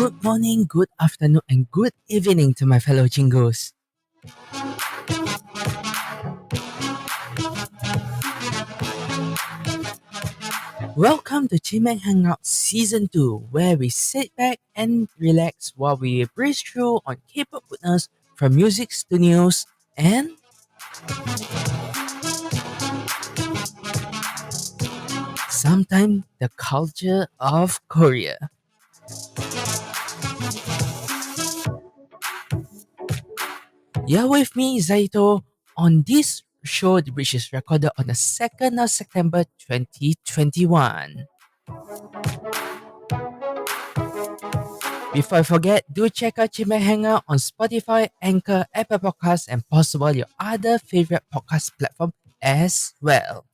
Good morning, good afternoon, and good evening to my fellow Jingos. Welcome to Chimaek Hangout Season 2, where we sit back and relax while we breeze through on K-pop goodness from music to news and sometimes the culture of Korea. You're with me, Zaito, on this show which is recorded on the 2nd of September 2021. Before I forget, do check out Chimaek Hangout on Spotify, Anchor, Apple Podcasts, and possible your other favorite podcast platform as well.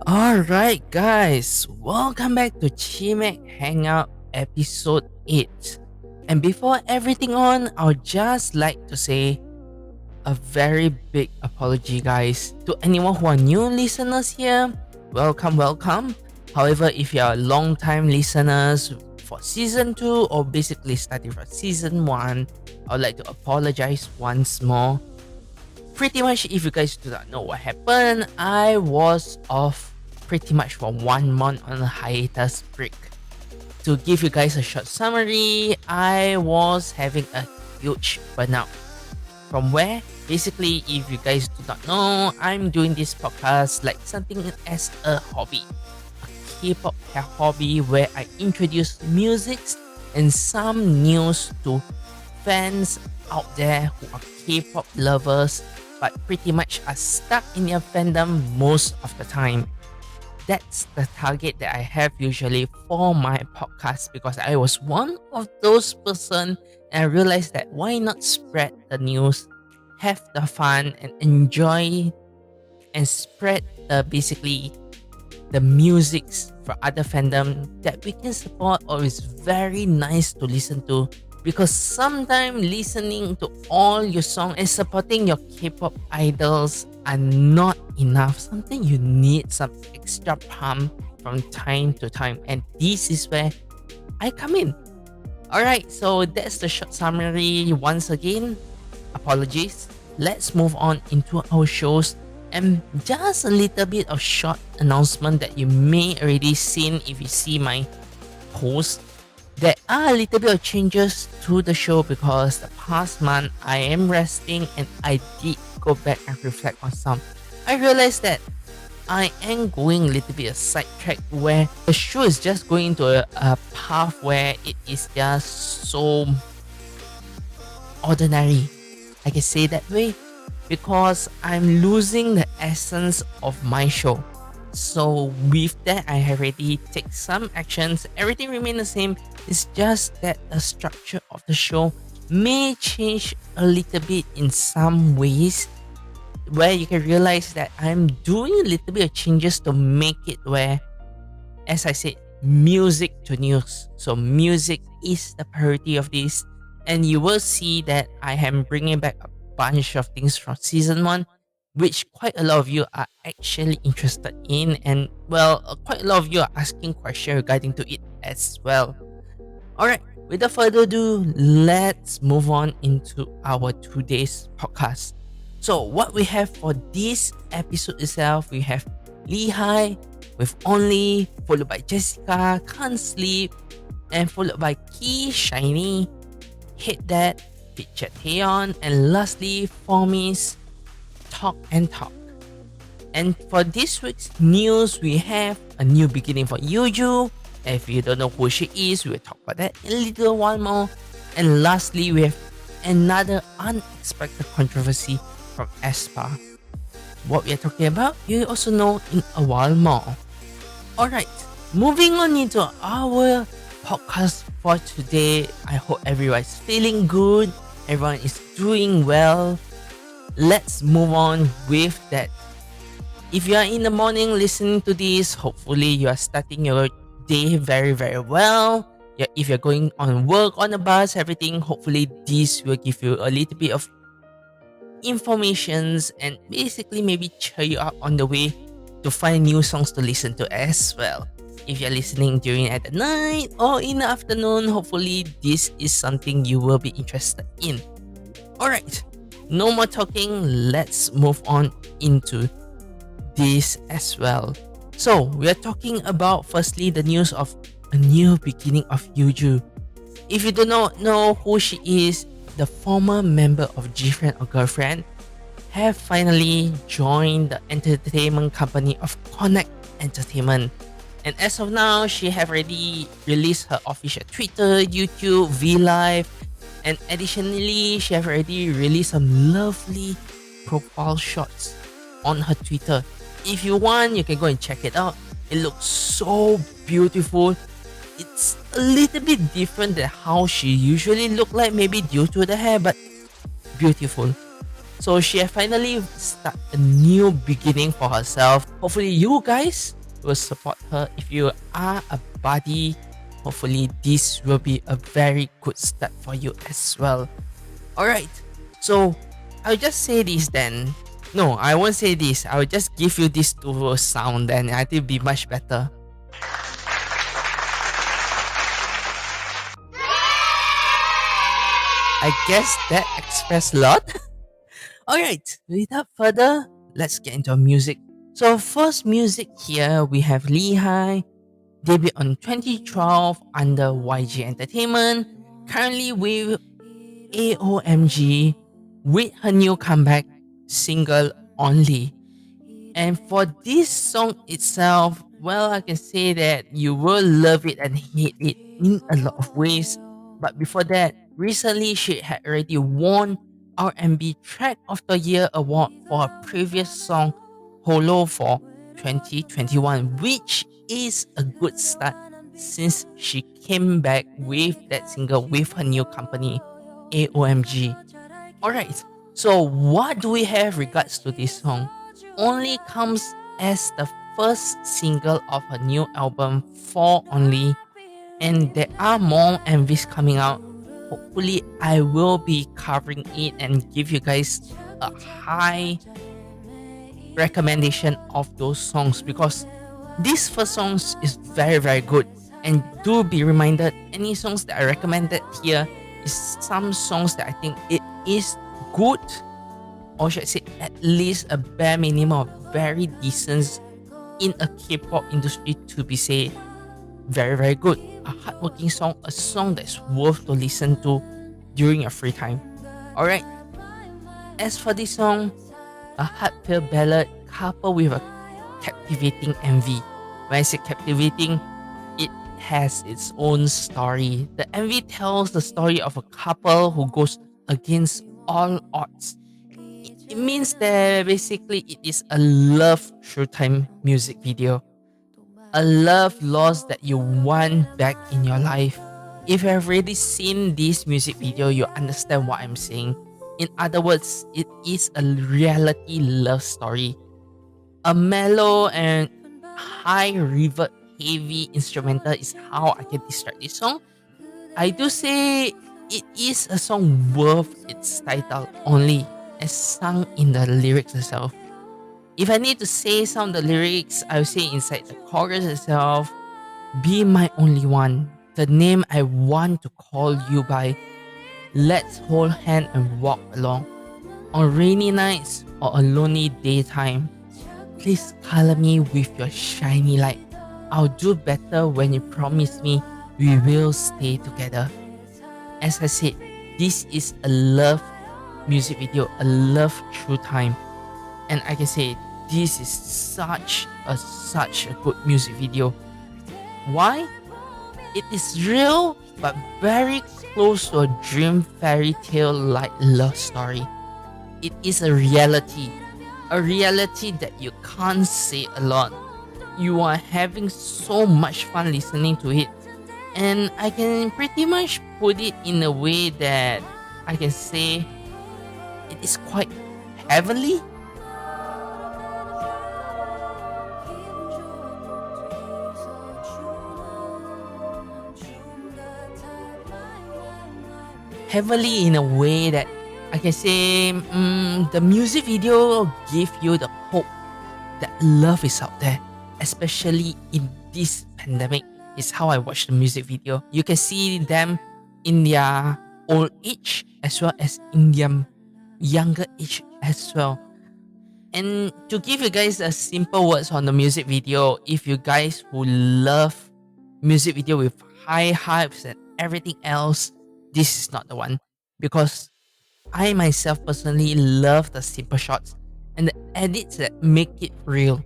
Alright guys, welcome back to Chimaek Hangout episode 8. And before everything on, I would just like to say a very big apology guys to anyone who are new listeners here. Welcome. However, if you are long time listeners for season 2 or basically starting from season 1, I would like to apologize once more. Pretty much, if you guys do not know what happened, I was off pretty much for 1 month on a hiatus break. To give you guys a short summary, I was having a huge burnout. From where? Basically, if you guys do not know, I'm doing this podcast like something as a hobby. A K-pop hobby where I introduce music and some news to fans out there who are K-pop lovers but pretty much are stuck in their fandom most of the time. That's the target that I have usually for my podcast because I was one of those person and I realized that why not spread the news, have the fun and enjoy and spread basically the music for other fandom that we can support or is very nice to listen to. Because sometimes listening to all your songs and supporting your K-pop idols are not enough. Sometimes you need some extra pump from time to time. And this is where I come in. Alright, so that's the short summary. Once again, apologies. Let's move on into our shows. And just a little bit of short announcement that you may already seen if you see my post. There are a little bit of changes to the show because the past month I am resting and I did go back and reflect on some. I realized that I am going a little bit of sidetrack where the show is just going into a path where it is just so ordinary. I can say that way because I'm losing the essence of my show. So with that, I have already taken some actions. Everything remains the same. It's just that the structure of the show may change a little bit in some ways where you can realize that I'm doing a little bit of changes to make it where, as I said, music to news. So music is the priority of this. And you will see that I am bringing back a bunch of things from season 1 which quite a lot of you are actually interested in and well, quite a lot of you are asking questions regarding to it as well. Alright, without further ado, let's move on into our today's podcast. So what we have for this episode itself, we have Lehigh with Only, followed by Jessica, Can't Sleep, and followed by Key, SHINee, Hate That, featured Taeyeon, and lastly, Formis, Talk and Talk. And for this week's news, we have a new beginning for Yuju. If you don't know who she is, we'll talk about that in a little while more. And lastly, we have another unexpected controversy from aespa. What we are talking about, you also know in a while more. Alright, moving on into our podcast for today. I hope everyone is feeling good, everyone is doing well. Let's move on with that. If you are in the morning listening to this, hopefully you are starting your day very well. Yeah, if you're going on work on a bus, everything, hopefully this will give you a little bit of informations and basically maybe cheer you up on the way to find new songs to listen to as well. If you're listening during at the night or in the afternoon, hopefully this is something you will be interested in. Alright, no more talking, let's move on into this as well. So, we are talking about firstly the news of a new beginning of Yuju. If you do not know who she is, the former member of GFriend or Girlfriend have finally joined the entertainment company of Connect Entertainment. And as of now, she have already released her official Twitter, YouTube, V-Live, and additionally, she have already released some lovely profile shots on her Twitter. If you want, you can go and check it out. It looks so beautiful. It's a little bit different than how she usually look like, maybe due to the hair, but beautiful. So she has finally started a new beginning for herself. Hopefully you guys will support her. If you are a buddy, hopefully this will be a very good start for you as well. Alright, so I'll just say this then. No, I won't say this. I'll just give you this to sound and I think it'll be much better. I guess that expressed a lot. Alright, without further, let's get into music. So first music here, we have Lehigh, debut on 2012 under YG Entertainment, currently with AOMG with her new comeback single Only. And for this song itself, well, I can say that you will love it and hate it in a lot of ways. But before that, recently she had already won R&B Track of the Year award for her previous song Holo for 2021, which is a good start since she came back with that single with her new company, AOMG. Alright, so what do we have regards to this song? Only comes as the first single of her new album, For Only, and there are more MVs coming out. Hopefully, I will be covering it and give you guys a high recommendation of those songs because this first songs is very very good. And do be reminded, any songs that I recommended here is some songs that I think it is good, or should I say at least a bare minimum of very decent in a K-pop industry to be said very very good. A hardworking song, a song that's worth to listen to during your free time. Alright, as for this song, a heartfelt ballad coupled with a captivating MV. When I say captivating, it has its own story. The MV tells the story of a couple who goes against all odds. It means that basically it is a love true time music video. A love lost that you want back in your life. If you have already seen this music video, you understand what I'm saying. In other words, it is a reality love story. A mellow and high reverb heavy instrumental is how I can describe this song. I do say it is a song worth its title only as sung in the lyrics itself. If I need to say some of the lyrics, I will say inside the chorus itself, be my only one, the name I want to call you by. Let's hold hand and walk along. On rainy nights or a lonely daytime, please color me with your shiny light. I'll do better when you promise me we will stay together. As I said, this is a love music video, a love true time. And I can say this is such a good music video. Why? It is real but very close to a dream fairy tale like love story. It is a reality that you can't say a lot. You are having so much fun listening to it, and I can pretty much put it in a way that I can say it is quite heavenly. heavily in a way that I can say the music video give you the hope that love is out there, especially in this pandemic. Is how I watched the music video. You can see them in their old age as well as in their younger age as well. And to give you guys a simple words on the music video, if you guys who love music video with high hypes and everything else, this is not the one. Because I myself personally love the simple shots and the edits that make it real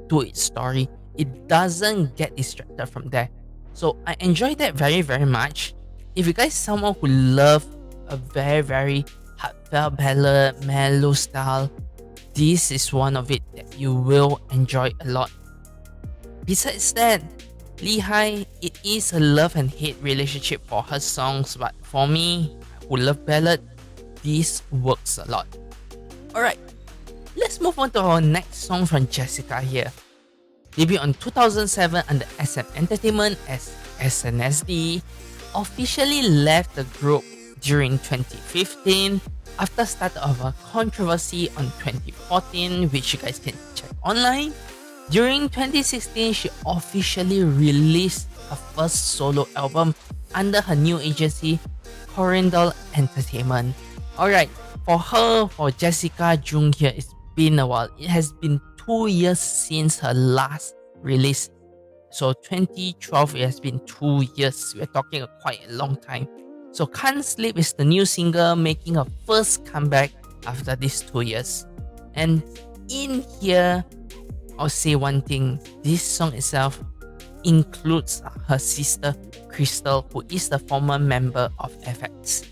to its story. It doesn't get distracted from there. So I enjoy that very, very much. If you guys someone who love a very, very heartfelt ballad, mellow style, this is one of it that you will enjoy a lot. Besides that, Lehigh, it is a love and hate relationship for her songs, but for me, who love ballad, this works a lot. Alright, let's move on to our next song from Jessica here. Debuted on 2007 under SM Entertainment as SNSD, officially left the group during 2015 after start of a controversy on 2014, which you guys can check online. During 2016, she officially released her first solo album under her new agency, Corindal Entertainment. Alright, for Jessica Jung here, it's been a while. It has been 2 years since her last release. So 2012, it has been 2 years. We're talking quite a long time. So Can't Sleep is the new single making her first comeback after these 2 years. And in here, I'll say one thing. This song itself includes her sister Crystal, who is the former member of FX.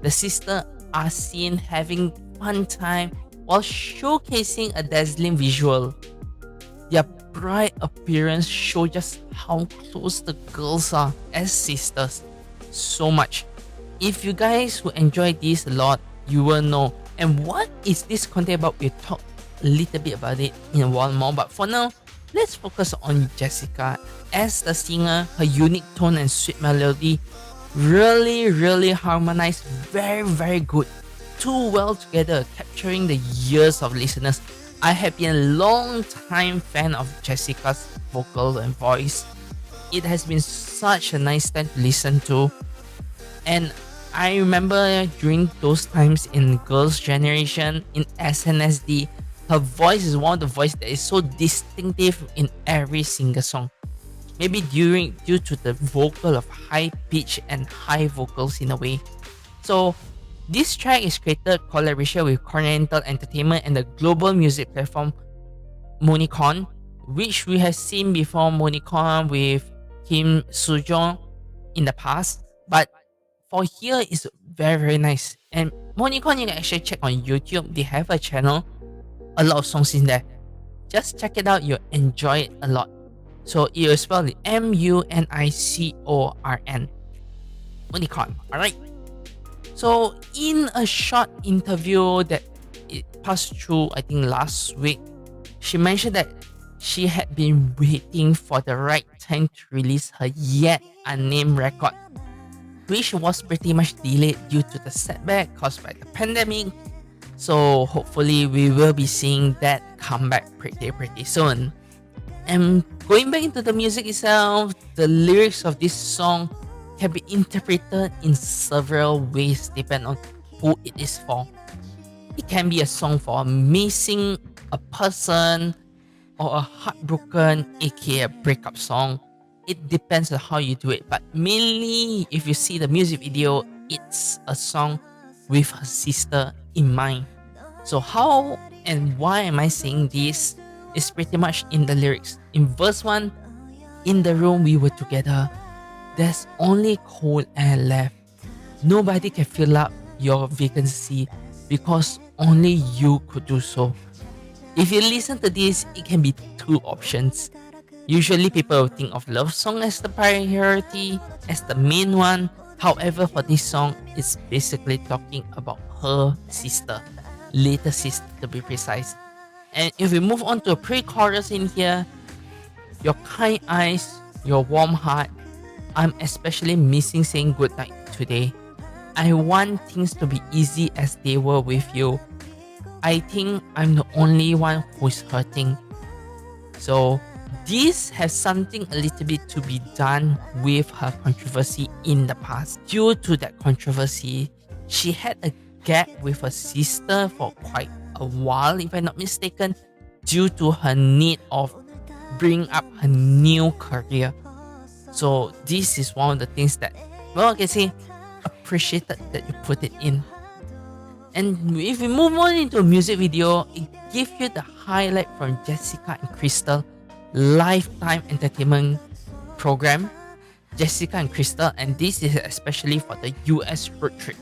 The sisters are seen having fun time while showcasing a dazzling visual. Their bright appearance shows just how close the girls are as sisters. So much. If you guys will enjoy this a lot, you will know. And what is this content about? We'll talk a little bit about it in a while more. But for now, let's focus on Jessica. As the singer, her unique tone and sweet melody really harmonize very, very good. Too well together, capturing the years of listeners. I have been a long time fan of Jessica's vocal and voice. It has been such a nice time to listen to. And I remember during those times in Girls' Generation, in SNSD, her voice is one of the voices that is so distinctive in every single song. Maybe due to the vocal of high pitch and high vocals in a way. So this track is created collaboration with Corindal Entertainment and the global music platform Monicon, which we have seen before Monicon with Kim Soo-jung in the past. But for here is very nice. And Monicon, you can actually check on YouTube. They have a channel, a lot of songs in there. Just check it out, you'll enjoy it a lot. So it will spell it Municon. Monicon, alright? So in a short interview that it passed through, I think last week, she mentioned that she had been waiting for the right time to release her yet unnamed record, which was pretty much delayed due to the setback caused by the pandemic. So hopefully we will be seeing that come back pretty soon. And going back into the music itself, the lyrics of this song can be interpreted in several ways depending on who it is for. It can be a song for missing a person or a heartbroken, aka a breakup song. It depends on how you do it, but mainly if you see the music video, it's a song with her sister in mind. So how and why am I saying this is pretty much in the lyrics. In verse 1, in the room we were together, there's only cold air left. Nobody can fill up your vacancy because only you could do so. If you listen to this, it can be two options. Usually people will think of love song as the priority, as the main one. However, for this song, it's basically talking about her sister, later sister to be precise. And if we move on to a pre-chorus in here, your kind eyes, your warm heart, I'm especially missing saying goodnight today. I want things to be easy as they were with you. I think I'm the only one who's hurting. So this has something a little bit to be done with her controversy in the past. Due to that controversy, she had a gap with her sister for quite a while, if I'm not mistaken, due to her need of bringing up her new career. So this is one of the things that, well, I can say appreciated that you put it in. And if we move on into a music video, it gives you the highlight from Jessica and Crystal Lifetime Entertainment program. Jessica and Crystal, and this is especially for the US road trip.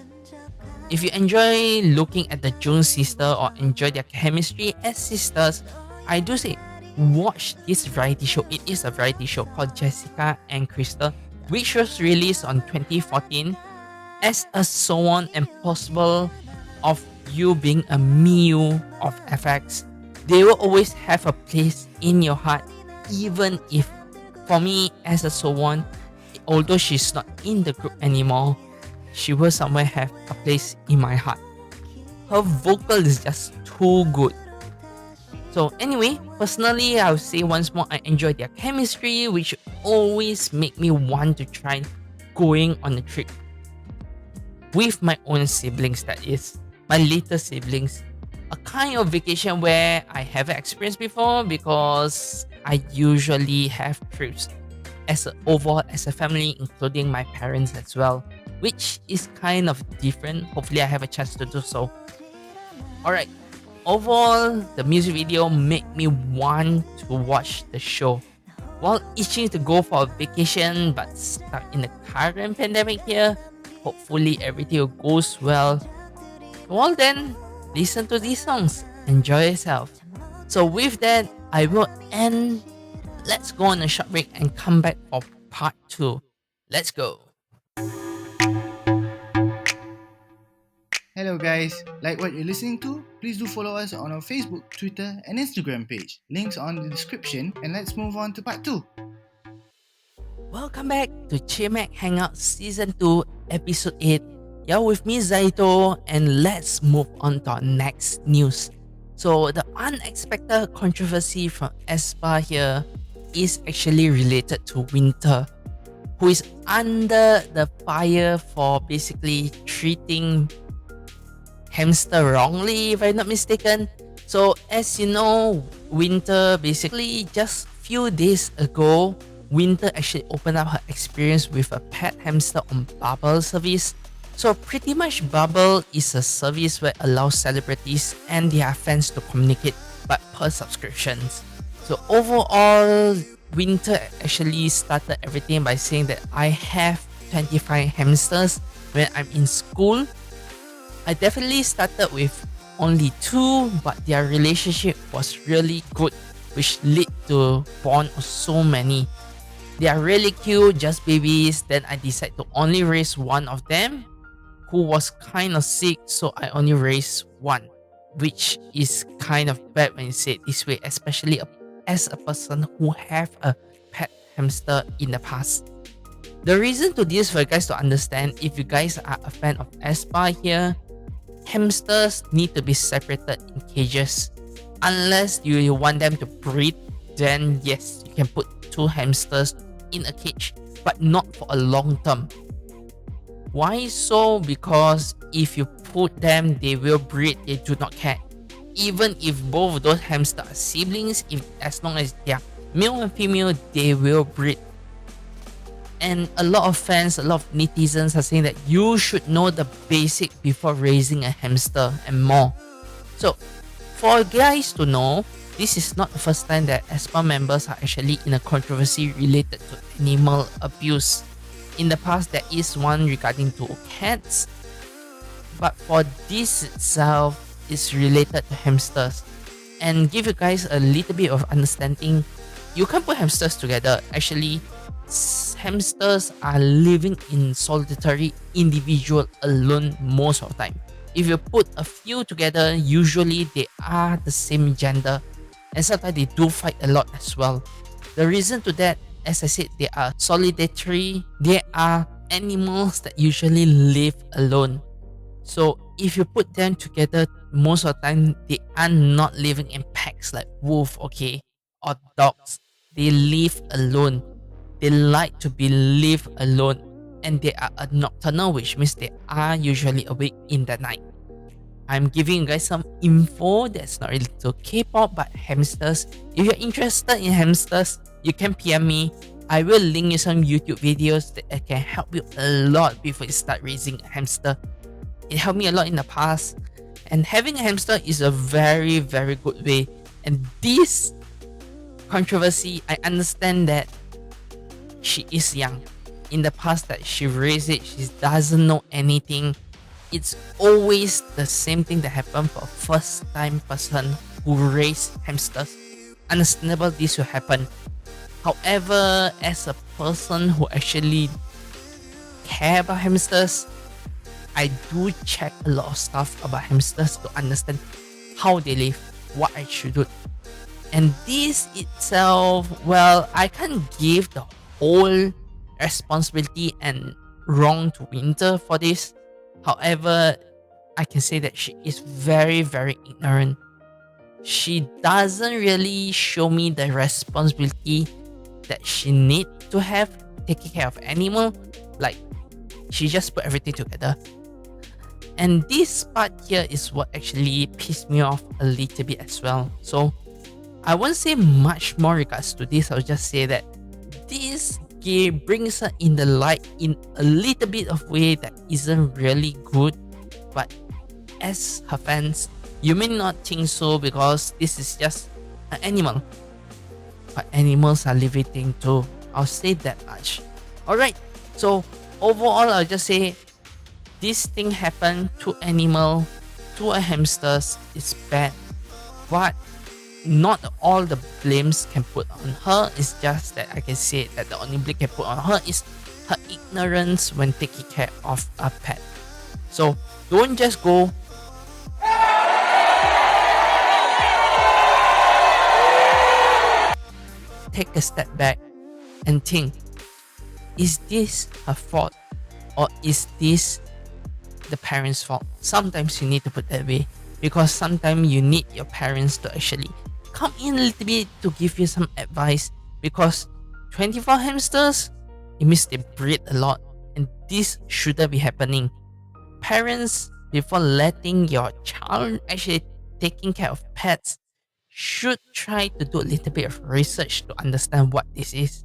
If you enjoy looking at the June sister or enjoy their chemistry as sisters, I do say watch this variety show. It is a variety show called Jessica and Crystal, which was released on 2014 as a so on and possible of you being a Miu of FX. They will always have a place in your heart, even if, for me as a Sowon, although she's not in the group anymore, she will somewhere have a place in my heart. Her vocal is just too good. So anyway, personally, I'll say once more, I enjoy their chemistry, which always make me want to try going on a trip with my own siblings, that is, my little siblings. A kind of vacation where I haven't experienced before, because I usually have trips as overall as a family, including my parents as well, which is kind of different. Hopefully I have a chance to do so. Alright, overall, the music video made me want to watch the show. While itching to go for a vacation but stuck in the current pandemic here, hopefully everything goes well. Well then, listen to these songs, enjoy yourself. So with that, I will end. Let's go on a short break and come back for part 2. Let's go. Hello guys, like what you're listening to? Please do follow us on our Facebook, Twitter and Instagram page. Links on the description, and let's move on to part 2. Welcome back to Chimaek Hangout Season 2, Episode 8. You're with me, Zaito, and let's move on to our next news. So the unexpected controversy from aespa here is actually related to Winter, who is under the fire for basically treating Hamster wrongly, if I'm not mistaken. So as you know, Winter basically just few days ago, Winter actually opened up her experience with a pet hamster on Bubble service. So pretty much Bubble is a service where allows celebrities and their fans to communicate, but per subscriptions. So overall, Winter actually started everything by saying that I have 25 hamsters when I'm in school. I definitely started with only 2, but their relationship was really good, which led to born of so many. They are really cute, just babies. Then I decided to only raise one of them, who was kind of sick, so I only raised one, which is kind of bad when you say it this way, especially as a person who have a pet hamster in the past. The reason to this, for you guys to understand, if you guys are a fan of aespa here, hamsters need to be separated in cages. Unless you want them to breed, then yes, you can put 2 hamsters in a cage, but not for a long term. Why so? Because if you put them, they will breed, they do not care. Even if both of those hamsters are siblings, as long as they are male and female, they will breed. And a lot of fans, a lot of netizens are saying that you should know the basic before raising a hamster and more. So for guys to know, this is not the first time that aespa members are actually in a controversy related to animal abuse. In the past, there is one regarding to cats, but for this itself is related to hamsters. And give you guys a little bit of understanding, you can't put hamsters together. Actually, hamsters are living in solitary individual alone most of the time. If you put a few together, usually they are the same gender, and sometimes they do fight a lot as well. The reason to that, as I said, they are solitary, they are animals that usually live alone. So if you put them together, most of the time they are not living in packs like wolf, okay, or dogs. They live alone. They like to be live alone, and they are a nocturnal, which means they are usually awake in the night. I'm giving you guys some info that's not related to K-pop but hamsters. If you're interested in hamsters, you can PM me. I will link you some YouTube videos that can help you a lot before you start raising a hamster. It helped me a lot in the past, and having a hamster is a very, very good way. And this controversy, I understand that she is young. In the past that she raised it, she doesn't know anything. It's always the same thing that happened for a first time person who raised hamsters. Understandable, this will happen. However, as a person who actually care about hamsters, I do check a lot of stuff about hamsters to understand how they live, what I should do. And this itself, well, I can't give the whole responsibility and wrong to Winter for this. However, I can say that she is very, very ignorant. She doesn't really show me the responsibility that she need to have taking care of animal. Like, she just put everything together. And this part here is what actually pissed me off a little bit as well. So I won't say much more regards to this. I'll just say that this game brings her in the light in a little bit of way that isn't really good. But as her fans, you may not think so because this is just an animal. But animals are living things too. I'll say that much. Alright, so overall I'll just say this thing happened to animal, to a hamsters, is bad. But not all the blames can put on her. It's just that I can say that the only blame can put on her is her ignorance when taking care of a pet. So don't just go take a step back and think, is this her fault or is this the parents' fault? Sometimes you need to put that way because sometimes you need your parents to actually come in a little bit to give you some advice, because 24 hamsters, it means they breed a lot and this shouldn't be happening. Parents, before letting your child actually taking care of pets, should try to do a little bit of research to understand what this is.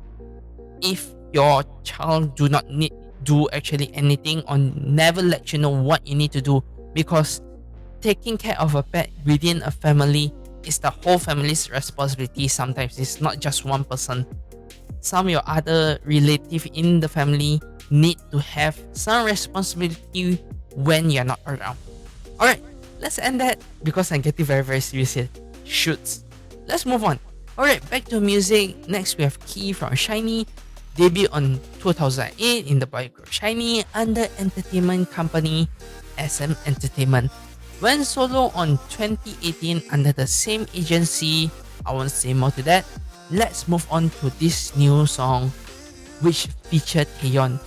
If your child do not need do actually anything or never let you know what you need to do, because taking care of a pet within a family is the whole family's responsibility. Sometimes it's not just one person. Some of your other relative in the family need to have some responsibility when you're not around. Alright, let's end that because I'm getting very, very serious here. Shoots. Let's move on. Alright, back to music. Next we have Key from SHINee. Debut on 2008 in the boy group SHINee under entertainment company SM Entertainment. Went solo on 2018 under the same agency. I won't say more to that. Let's move on to this new song which featured Taeyeon.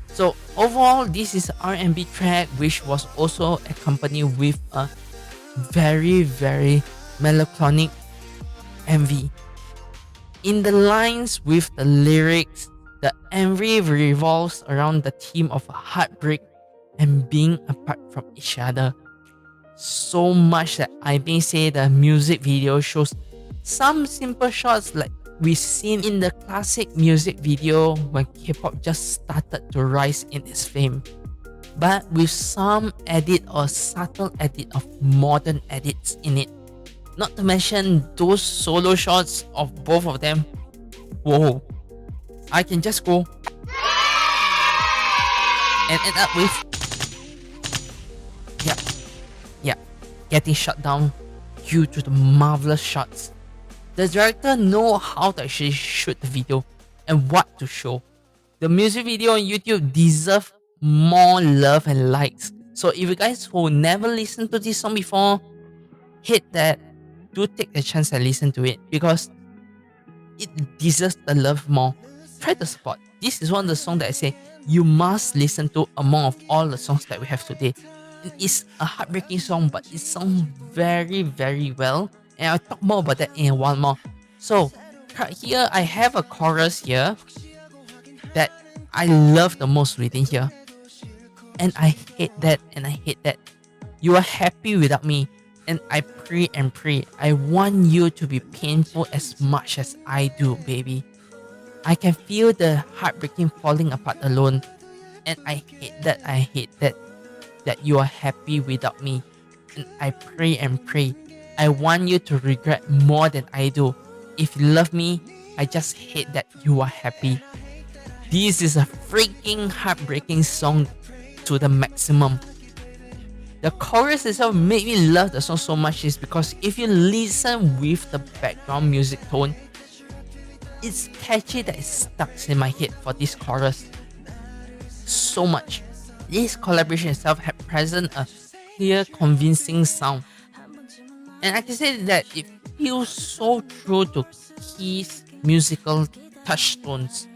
So overall, this is an R&B track which was also accompanied with a very, very melancholic MV. In the lines with the lyrics, the MV revolves around the theme of heartbreak and being apart from each other. So much that I may say the music video shows some simple shots like we've seen in the classic music video when K-pop just started to rise in its fame, but with some edit or subtle edit of modern edits in it. Not to mention those solo shots of both of them. Whoa, I can just go and end up with getting shut down due to the marvelous shots. The director know how to actually shoot the video and what to show. The music video on YouTube deserve more love and likes. So if you guys who never listened to this song before, hit that, do take a chance and listen to it because it deserves the love more. Try to support. This is one of the songs that I say you must listen to among of all the songs that we have today. It's a heartbreaking song, but it sounds very, very well. And I'll talk more about that in a while more. So here I have a chorus here that I love the most within here. And I hate that, and I hate that. You are happy without me, and I pray and pray. I want you to be painful as much as I do, baby. I can feel the heartbreaking falling apart alone, and I hate that. I hate that. That you are happy without me, and I pray and pray. I want you to regret more than I do. If you love me, I just hate that you are happy. This is a freaking heartbreaking song to the maximum. The chorus itself made me love the song so much is because if you listen with the background music tone, it's catchy that it stuck in my head for this chorus so much. This collaboration itself had present a clear, convincing sound. And I can say that it feels so true to Key's musical touchstones.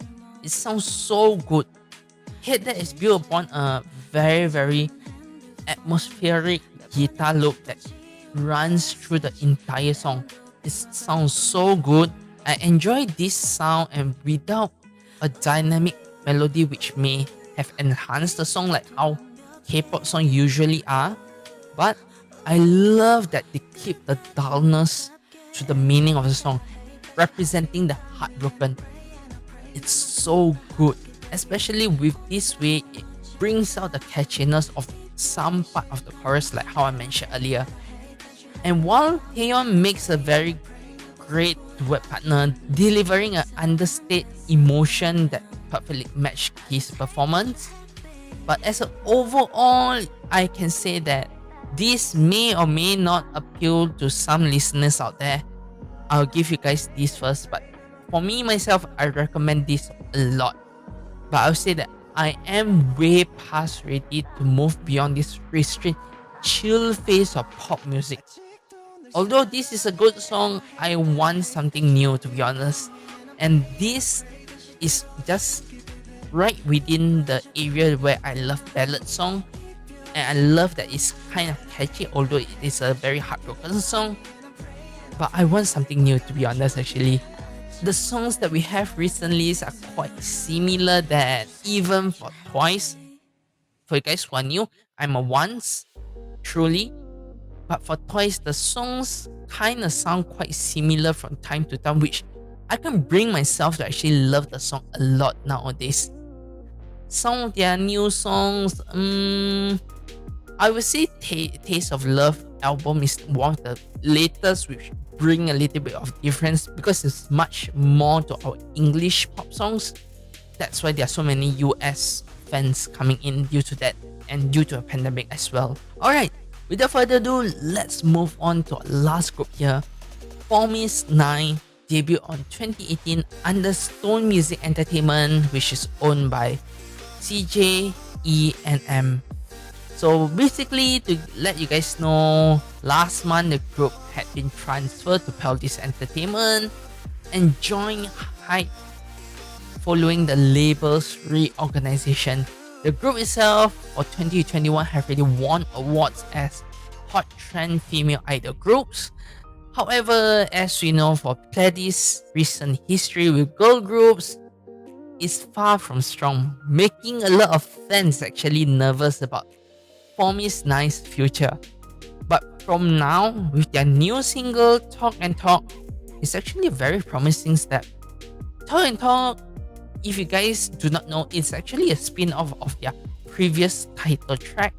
It sounds so good. Yet that is built upon a very, very atmospheric guitar loop that runs through the entire song. It sounds so good. I enjoy this sound, and without a dynamic melody which may have enhanced the song like how K-pop songs usually are, but I love that they keep the dullness to the meaning of the song, representing the heartbroken. It's so good, especially with this way it brings out the catchiness of some part of the chorus like how I mentioned earlier. And while Taeyeon makes a very great duet partner, delivering an understated emotion that perfectly matched his performance, but as an overall, I can say that this may or may not appeal to some listeners out there. I'll give you guys this first, but for me myself, I recommend this a lot. But I'll say that I am way past ready to move beyond this restrained, chill phase of pop music. Although this is a good song, I want something new, to be honest. And this is just right within the area where I love ballad song. And I love that it's kind of catchy, although it is a very heartbroken song. But I want something new, to be honest, actually. The songs that we have recently are quite similar that even for Twice, for you guys who are new, I'm a once, truly. But for Twice, the songs kind of sound quite similar from time to time, which I can bring myself to actually love the song a lot nowadays. Some of their new songs, I would say Taste of Love album is one of the latest which bring a little bit of difference because it's much more to our English pop songs. That's why there are so many US fans coming in due to that and due to a pandemic as well. Alright, without further ado, let's move on to our last group here. Formis 9 debuted on 2018 under Stone Music Entertainment, which is owned by CJ, E and M. So basically, to let you guys know, last month the group had been transferred to Peltis Entertainment and joined Hype following the label's reorganization. The group itself for 2021 have already won awards as Hot Trend Female Idol Groups. However, as we know, for Peltis' recent history with girl groups is far from strong, making a lot of fans actually nervous about Formis 9's future. But from now, with their new single Talk and Talk, it's actually a very promising step. Talk and Talk, if you guys do not know, it's actually a spin-off of their previous title track,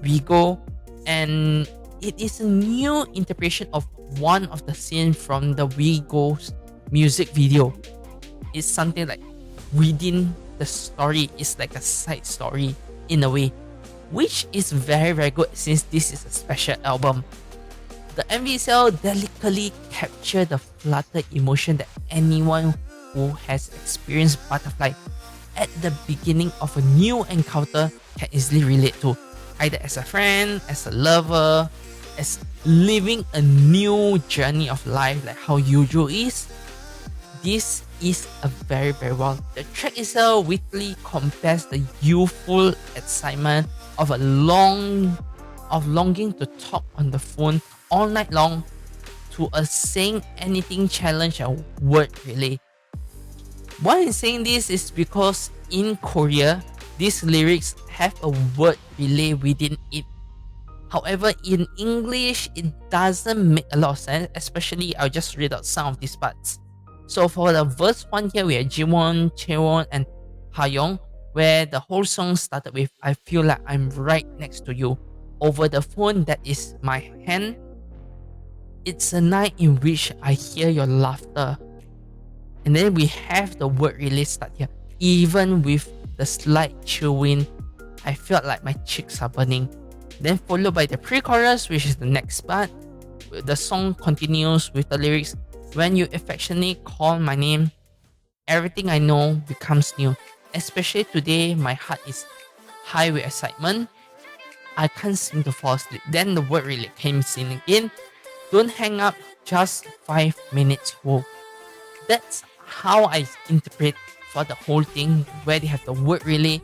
We Go, and it is a new interpretation of one of the scenes from the We Go's music video. It's something like within the story, it's like a side story in a way, which is very, very good since this is a special album. The MV itself delicately captured the fluttered emotion that anyone who has experienced butterfly at the beginning of a new encounter can easily relate to, either as a friend, as a lover, as living a new journey of life like how Yuju is. This is a very, very well. The track itself weekly compares the youthful excitement of longing to talk on the phone all night long to a saying anything challenge and word relay. Why I'm saying this is because in Korea, these lyrics have a word relay within it. However, in English, it doesn't make a lot of sense, especially I'll just read out some of these parts. So for the verse 1 here, we have Jiwon, Taeyeon, and Taeyeon, where the whole song started with, I feel like I'm right next to you. Over the phone that is my hand. It's a night in which I hear your laughter. And then we have the word relay start here. Even with the slight chill wind, I felt like my cheeks are burning. Then followed by the pre-chorus, which is the next part. The song continues with the lyrics, when you affectionately call my name, everything I know becomes new. Especially today, my heart is high with excitement. I can't seem to fall asleep. Then the word relay came in again. Don't hang up, just 5 minutes. Whoa. That's how I interpret for the whole thing, where they have the word relay.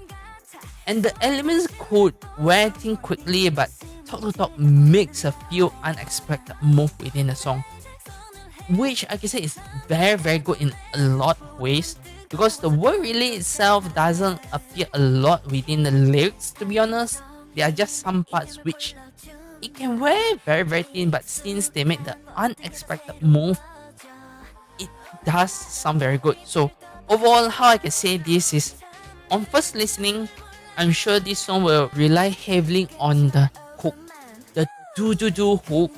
And the elements could wear things quickly, but Talk to Talk makes a few unexpected move within the song, which I can say is very, very good in a lot of ways, because the word relay itself doesn't appear a lot within the lyrics, to be honest. There are just some parts which it can wear very, very thin, but since they made the unexpected move, it does sound very good. So overall, how I can say this is, on first listening, I'm sure this song will rely heavily on the hook, the do hook,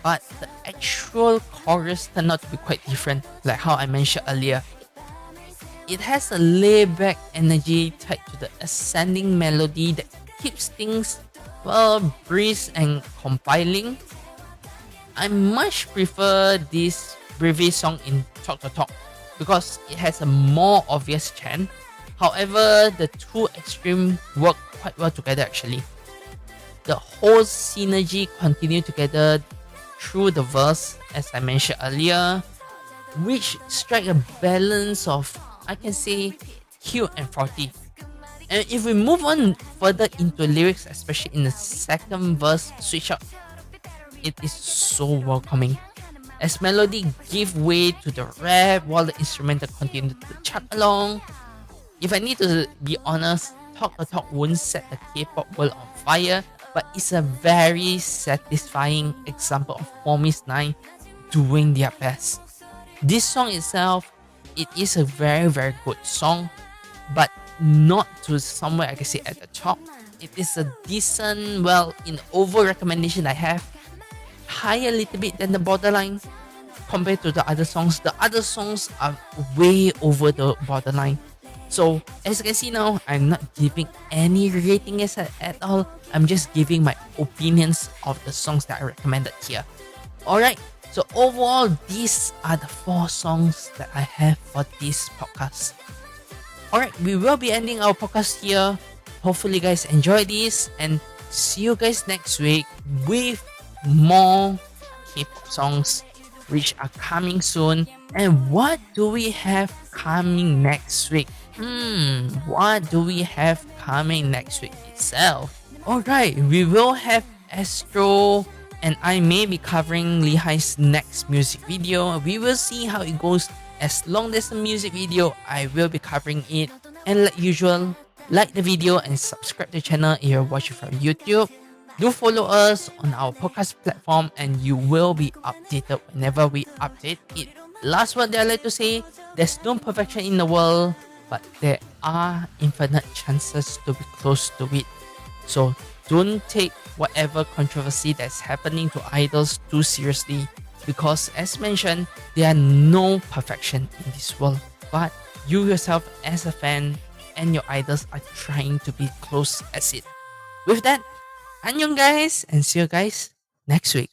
but the actual chorus turned out to be quite different, like how I mentioned earlier. It has a laid-back energy tied to the ascending melody that keeps things, well, breeze and compiling. I much prefer this breathy song in Talk to Talk because it has a more obvious chant. However, the two extremes work quite well together actually. The whole synergy continue together through the verse, as I mentioned earlier, which strike a balance of, I can say, cute and frothy. And if we move on further into lyrics, especially in the second verse switch up, it is so welcoming. As melody give way to the rap while the instrumental continue to chug along. If I need to be honest, Talk to Talk won't set the K-pop world on fire, but it's a very satisfying example of Formy's 9 doing their best. This song itself, it is a very, very good song, but not to somewhere I can say at the top. It is a decent, well, in over recommendation I have, higher a little bit than the borderline compared to the other songs. The other songs are way over the borderline. So as you can see now, I'm not giving any rating at all. I'm just giving my opinions of the songs that I recommended here. Alright, so overall, these are the 4 songs that I have for this podcast. Alright, we will be ending our podcast here. Hopefully you guys enjoy this, and see you guys next week with more K-pop songs which are coming soon. And what do we have coming next week? What do we have coming next week itself? Alright, we will have Astro, and I may be covering Lehig's next music video. We will see how it goes. As long as there's a music video, I will be covering it. And like usual, like the video and subscribe to the channel if you're watching from YouTube. Do follow us on our podcast platform and you will be updated whenever we update it. Last word that I like to say, there's no perfection in the world, but there are infinite chances to be close to it. So don't take whatever controversy that's happening to idols too seriously, because as mentioned, there are no perfection in this world, but you yourself as a fan and your idols are trying to be close as it. With that, annyeong guys, and see you guys next week.